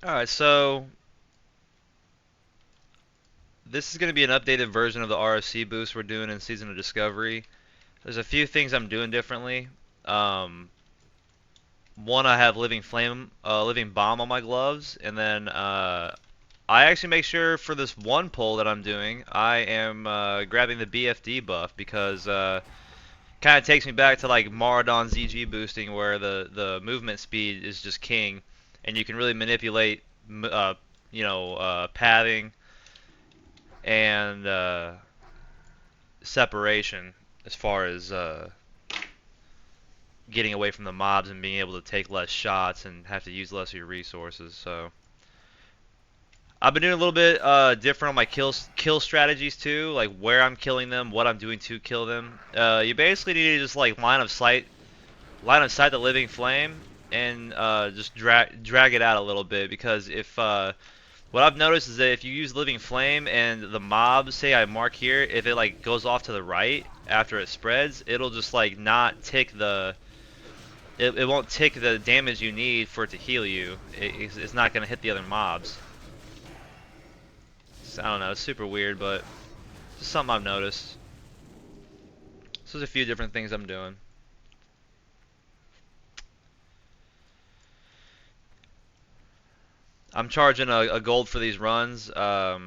Alright, so this is going to be an updated version of the RFC boost we're doing in Season of Discovery. There's a few things I'm doing differently. Um, One, I have Living Bomb on my gloves, and then I actually make sure for this one pull that I'm doing, I am grabbing the BFD buff because kind of takes me back to like Maradon ZG boosting where the movement speed is just king, and you can really manipulate, pathing and separation as far as getting away from the mobs and being able to take less shots and have to use less of your resources. So I've been doing a little bit different on my kill strategies too, like where I'm killing them, what I'm doing to kill them. You basically need to just like line of sight the living flame and just drag it out a little bit because if what I've noticed is that if you use living flame and the mob, say I mark here, if it like goes off to the right after it spreads, it'll just like not tick it won't tick the damage you need for it to heal you. It's not gonna hit the other mobs. So, I don't know, it's super weird, but just something I've noticed. So there's a few different things I'm doing. I'm charging a gold for these runs. I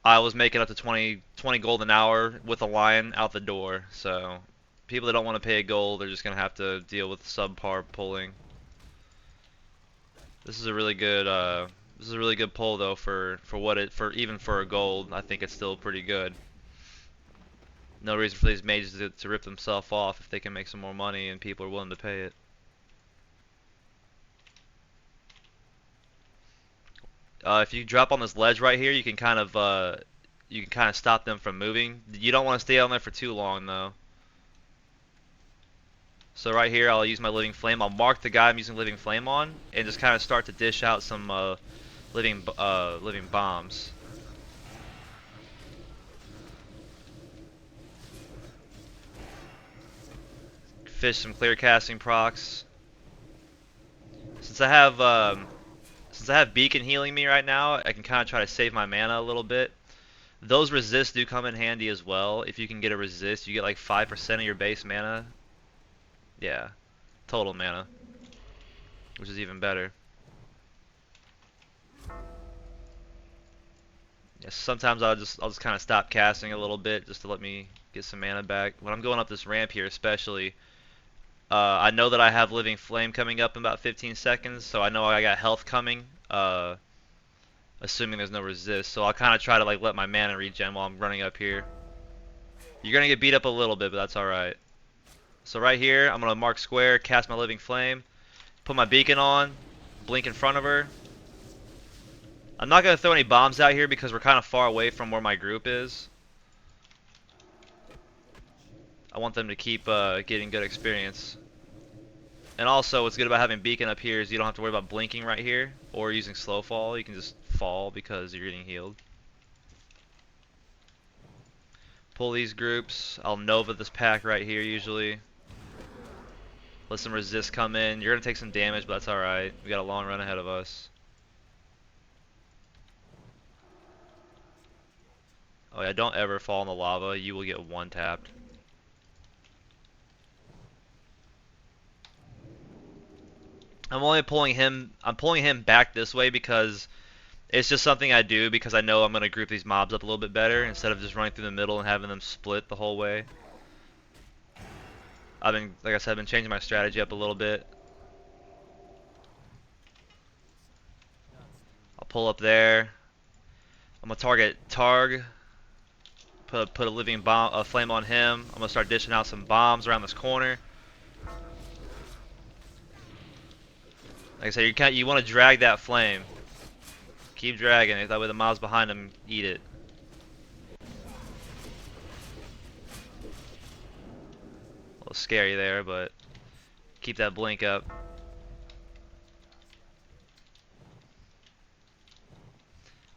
was making up to 20 gold an hour with a line out the door. So people that don't want to pay a gold, they're just gonna have to deal with subpar pulling. This is a really good pull though for even for a gold. I think it's still pretty good. No reason for these mages to rip themselves off if they can make some more money and people are willing to pay it. If you drop on this ledge right here, you can kind of stop them from moving. You don't want to stay on there for too long though. So right here, I'll use my living flame. I'll mark the guy I'm using living flame on, and just kind of start to dish out some living bombs. Fish some clear casting procs. Since I have beacon healing me right now, I can kind of try to save my mana a little bit. Those resists do come in handy as well. If you can get a resist, you get like 5% of your base mana. Yeah, total mana, which is even better. Yeah, sometimes I'll just kind of stop casting a little bit just to let me get some mana back. When I'm going up this ramp here, especially, I know that I have Living Flame coming up in about 15 seconds, so I know I got health coming. Assuming there's no resist, so I'll kind of try to like let my mana regen while I'm running up here. You're gonna get beat up a little bit, but that's all right. So right here, I'm gonna mark square, cast my Living Flame, put my beacon on, blink in front of her. I'm not gonna throw any bombs out here because we're kind of far away from where my group is. I want them to keep getting good experience. And also, what's good about having beacon up here is you don't have to worry about blinking right here or using slow fall. You can just fall because you're getting healed. Pull these groups. I'll Nova this pack right here usually. Let some resist come in. You're gonna take some damage, but that's alright. We got a long run ahead of us. Oh yeah, don't ever fall in the lava. You will get one tapped. I'm pulling him back this way because it's just something I do because I know I'm gonna group these mobs up a little bit better instead of just running through the middle and having them split the whole way. Like I said, I've been changing my strategy up a little bit. I'll pull up there. I'm gonna target Targ. Put a living bomb, a flame on him. I'm gonna start dishing out some bombs around this corner. Like I said, you want to drag that flame. Keep dragging it. That way the mobs behind him eat it. A little scary there, but keep that blink up.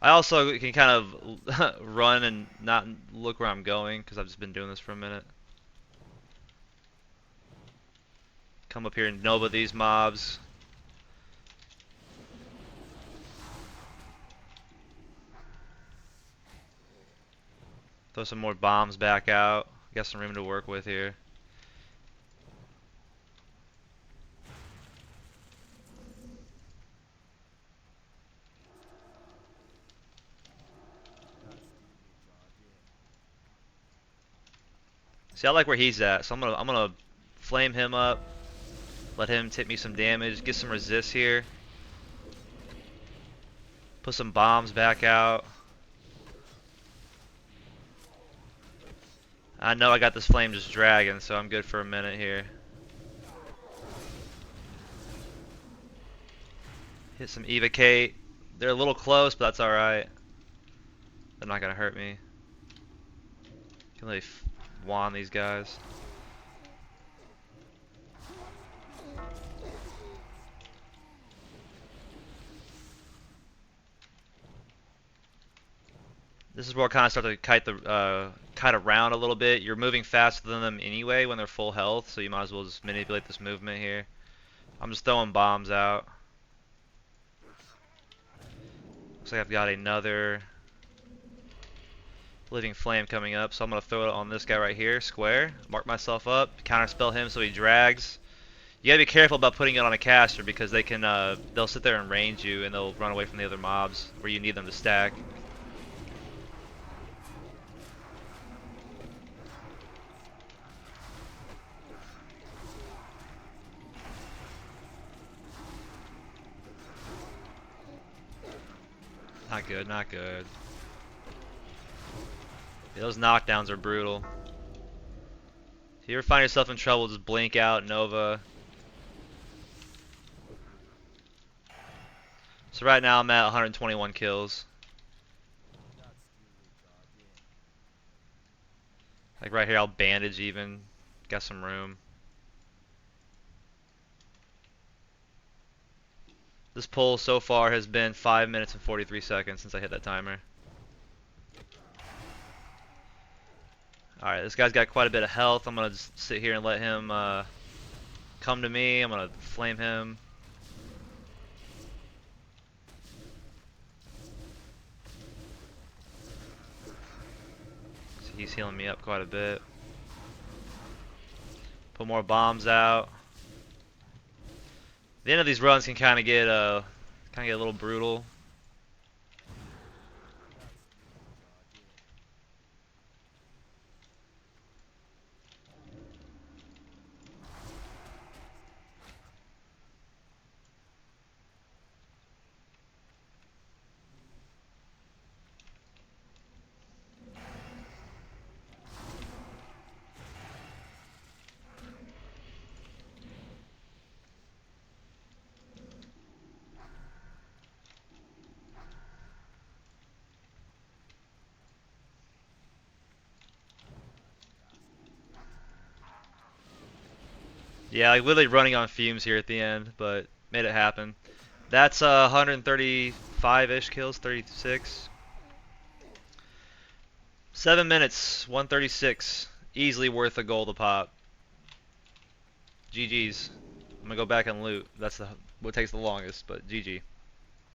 I also can kind of run and not look where I'm going because I've just been doing this for a minute. Come up here and Nova these mobs. Throw some more bombs back out. Got some room to work with here. See, I like where he's at, so I'm gonna flame him up. Let him take me some damage. Get some resist here. Put some bombs back out. I know I got this flame just dragging, so I'm good for a minute here. Hit some evocate. They're a little close, but that's alright. They're not gonna hurt me. Can really wand these guys. This is where I kind of start to kite around a little bit. You're moving faster than them anyway when they're full health, so you might as well just manipulate this movement here. I'm just throwing bombs out. Looks like I've got another living flame coming up, so I'm gonna throw it on this guy right here, square. Mark myself up, counterspell him so he drags. You gotta be careful about putting it on a caster because they can they'll sit there and range you and they'll run away from the other mobs where you need them to stack. Not good, not good. Yeah, those knockdowns are brutal. If you ever find yourself in trouble, just blink out, Nova. So right now I'm at 121 kills. Like right here I'll bandage even. Got some room. This pull so far has been 5 minutes and 43 seconds since I hit that timer. Alright, this guy's got quite a bit of health. I'm gonna just sit here and let him come to me. I'm gonna flame him. So he's healing me up quite a bit. Put more bombs out. The end of these runs can kind of get a little brutal. Yeah, like literally running on fumes here at the end, but made it happen. That's 135-ish kills, 36. 7 minutes, 136. Easily worth a goal to pop. GG's. I'm gonna go back and loot. That's what takes the longest, but GG.